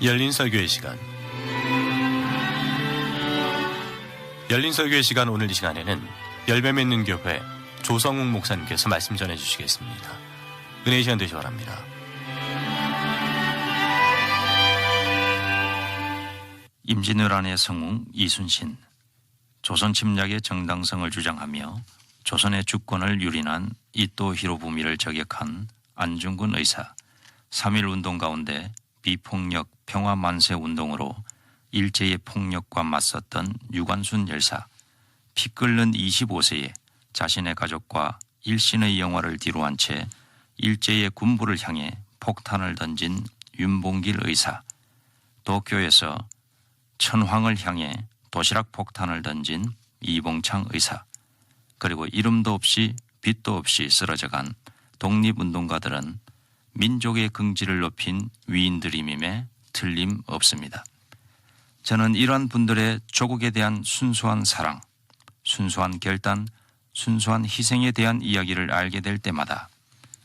열린 설교의 시간. 열린 설교의 시간, 오늘 이 시간에는 열매 맺는 교회 조성욱 목사님께서 말씀 전해주시겠습니다. 은혜의 시간 되시기 바랍니다. 임진왜란의 성웅 이순신, 조선 침략의 정당성을 주장하며 조선의 주권을 유린한 이토 히로부미를 저격한 안중근 의사, 3.1운동 가운데 비폭력 평화만세 운동으로 일제의 폭력과 맞섰던 유관순 열사, 피 끓는 25세에 자신의 가족과 일신의 영화를 뒤로한 채 일제의 군부를 향해 폭탄을 던진 윤봉길 의사, 도쿄에서 천황을 향해 도시락 폭탄을 던진 이봉창 의사, 그리고 이름도 없이 빛도 없이 쓰러져간 독립운동가들은 민족의 긍지를 높인 위인들임에 틀림없습니다. 저는 이러한 분들의 조국에 대한 순수한 사랑, 순수한 결단, 순수한 희생에 대한 이야기를 알게 될 때마다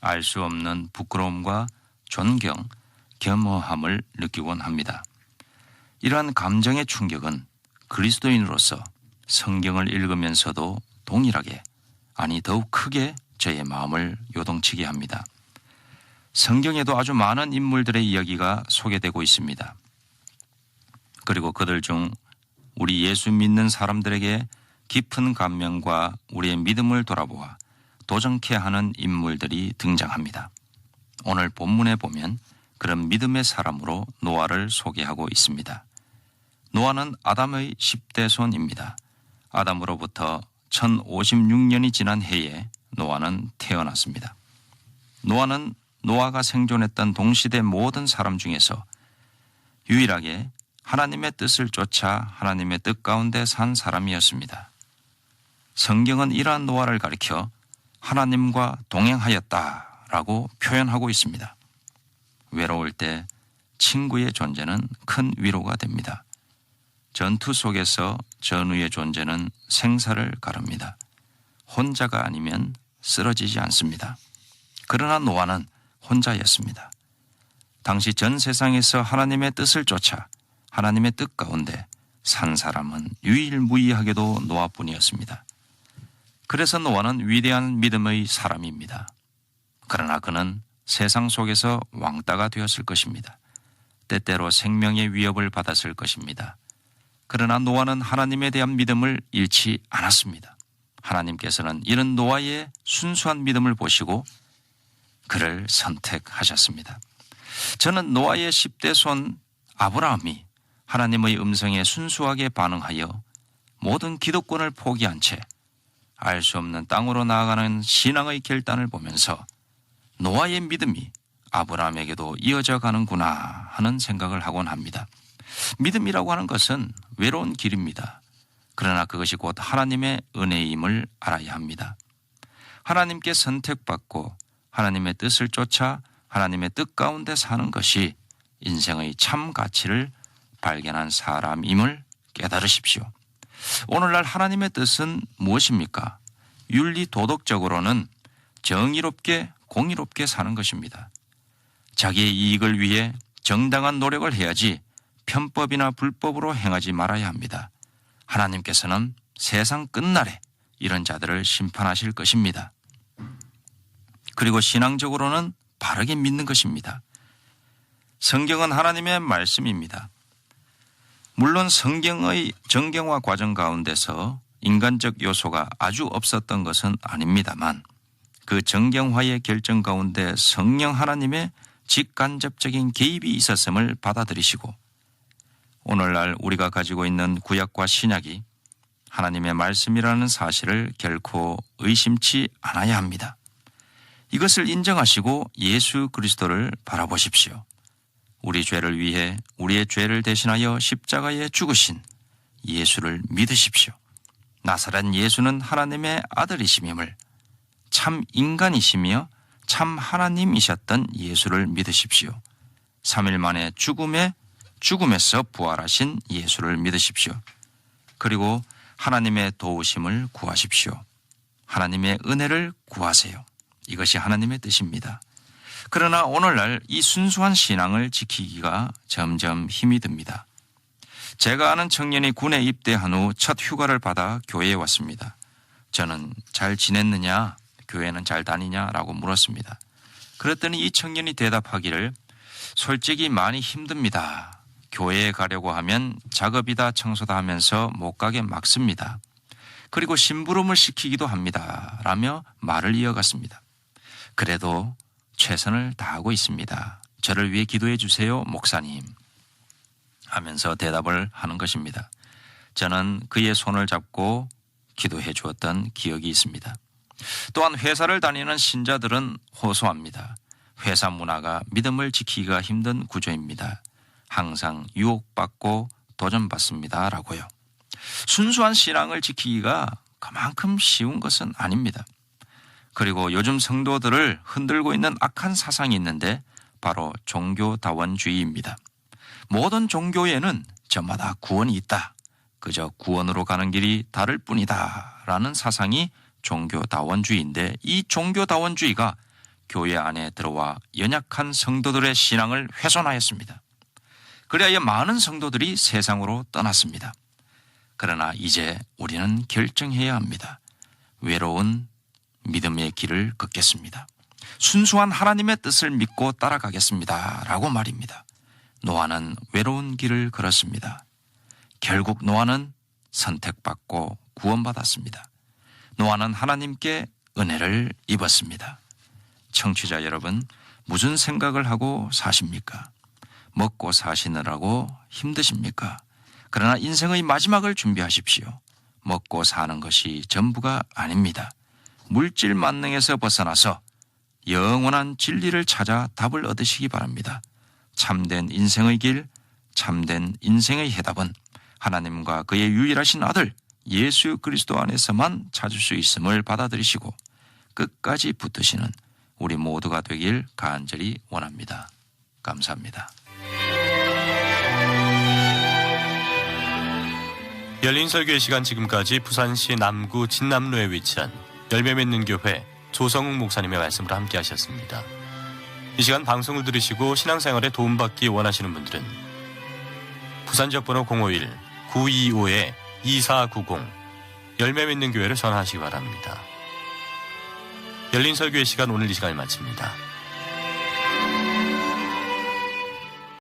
알 수 없는 부끄러움과 존경, 겸허함을 느끼곤 합니다. 이러한 감정의 충격은 그리스도인으로서 성경을 읽으면서도 동일하게, 아니 더욱 크게 저의 마음을 요동치게 합니다. 성경에도 아주 많은 인물들의 이야기가 소개되고 있습니다. 그리고 그들 중 우리 예수 믿는 사람들에게 깊은 감명과 우리의 믿음을 돌아보아 도전케 하는 인물들이 등장합니다. 오늘 본문에 보면 그런 믿음의 사람으로 노아를 소개하고 있습니다. 노아는 아담의 10대 손입니다. 아담으로부터 1056년이 지난 해에 노아는 태어났습니다. 노아는 노아가 생존했던 동시대 모든 사람 중에서 유일하게 하나님의 뜻을 쫓아 하나님의 뜻 가운데 산 사람이었습니다. 성경은 이러한 노아를 가리켜 하나님과 동행하였다라고 표현하고 있습니다. 외로울 때 친구의 존재는 큰 위로가 됩니다. 전투 속에서 전우의 존재는 생사를 가릅니다. 혼자가 아니면 쓰러지지 않습니다. 그러나 노아는 혼자였습니다. 당시 전 세상에서 하나님의 뜻을 쫓아 하나님의 뜻 가운데 산 사람은 유일무이하게도 노아뿐이었습니다. 그래서 노아는 위대한 믿음의 사람입니다. 그러나 그는 세상 속에서 왕따가 되었을 것입니다. 때때로 생명의 위협을 받았을 것입니다. 그러나 노아는 하나님에 대한 믿음을 잃지 않았습니다. 하나님께서는 이런 노아의 순수한 믿음을 보시고 그를 선택하셨습니다. 저는 노아의 10대 손 아브라함이 하나님의 음성에 순수하게 반응하여 모든 기득권을 포기한 채 알 수 없는 땅으로 나아가는 신앙의 결단을 보면서 노아의 믿음이 아브라함에게도 이어져 가는구나 하는 생각을 하곤 합니다. 믿음이라고 하는 것은 외로운 길입니다. 그러나 그것이 곧 하나님의 은혜임을 알아야 합니다. 하나님께 선택받고 하나님의 뜻을 쫓아 하나님의 뜻 가운데 사는 것이 인생의 참 가치를 발견한 사람임을 깨달으십시오. 오늘날 하나님의 뜻은 무엇입니까? 윤리 도덕적으로는 정의롭게 공의롭게 사는 것입니다. 자기의 이익을 위해 정당한 노력을 해야지 편법이나 불법으로 행하지 말아야 합니다. 하나님께서는 세상 끝날에 이런 자들을 심판하실 것입니다. 그리고 신앙적으로는 바르게 믿는 것입니다. 성경은 하나님의 말씀입니다. 물론 성경의 정경화 과정 가운데서 인간적 요소가 아주 없었던 것은 아닙니다만 그 정경화의 결정 가운데 성령 하나님의 직간접적인 개입이 있었음을 받아들이시고 오늘날 우리가 가지고 있는 구약과 신약이 하나님의 말씀이라는 사실을 결코 의심치 않아야 합니다. 이것을 인정하시고 예수 그리스도를 바라보십시오. 우리 죄를 위해 우리의 죄를 대신하여 십자가에 죽으신 예수를 믿으십시오. 나사렛 예수는 하나님의 아들이심임을, 참 인간이시며 참 하나님이셨던 예수를 믿으십시오. 3일 만에 죽음에서 부활하신 예수를 믿으십시오. 그리고 하나님의 도우심을 구하십시오. 하나님의 은혜를 구하세요. 이것이 하나님의 뜻입니다. 그러나 오늘날 이 순수한 신앙을 지키기가 점점 힘이 듭니다. 제가 아는 청년이 군에 입대한 후 첫 휴가를 받아 교회에 왔습니다. 저는 잘 지냈느냐, 교회는 잘 다니냐라고 물었습니다. 그랬더니 이 청년이 대답하기를 솔직히 많이 힘듭니다. 교회에 가려고 하면 작업이다 청소다 하면서 못 가게 막습니다. 그리고 심부름을 시키기도 합니다. 라며 말을 이어갔습니다. 그래도 최선을 다하고 있습니다. 저를 위해 기도해 주세요, 목사님. 하면서 대답을 하는 것입니다. 저는 그의 손을 잡고 기도해 주었던 기억이 있습니다. 또한 회사를 다니는 신자들은 호소합니다. 회사 문화가 믿음을 지키기가 힘든 구조입니다. 항상 유혹받고 도전받습니다. 라고요. 순수한 신앙을 지키기가 그만큼 쉬운 것은 아닙니다. 그리고 요즘 성도들을 흔들고 있는 악한 사상이 있는데 바로 종교다원주의입니다. 모든 종교에는 저마다 구원이 있다. 그저 구원으로 가는 길이 다를 뿐이다. 라는 사상이 종교다원주의인데 이 종교다원주의가 교회 안에 들어와 연약한 성도들의 신앙을 훼손하였습니다. 그래야 많은 성도들이 세상으로 떠났습니다. 그러나 이제 우리는 결정해야 합니다. 외로운 믿음의 길을 걷겠습니다. 순수한 하나님의 뜻을 믿고 따라가겠습니다. 라고 말입니다. 노아는 외로운 길을 걸었습니다. 결국 노아는 선택받고 구원받았습니다. 노아는 하나님께 은혜를 입었습니다. 청취자 여러분, 무슨 생각을 하고 사십니까? 먹고 사시느라고 힘드십니까? 그러나 인생의 마지막을 준비하십시오. 먹고 사는 것이 전부가 아닙니다. 물질 만능에서 벗어나서 영원한 진리를 찾아 답을 얻으시기 바랍니다. 참된 인생의 길, 참된 인생의 해답은 하나님과 그의 유일하신 아들 예수 그리스도 안에서만 찾을 수 있음을 받아들이시고 끝까지 붙드시는 우리 모두가 되길 간절히 원합니다. 감사합니다. 열린 설교의 시간 지금까지 부산시 남구 진남로에 위치한 열매 맺는 교회 조성욱 목사님의 말씀으로 함께 하셨습니다. 이 시간 방송을 들으시고 신앙생활에 도움받기 원하시는 분들은 부산 지역번호 051-925-2490 열매 맺는 교회를 전화하시기 바랍니다. 열린 설교의 시간 오늘 이 시간을 마칩니다.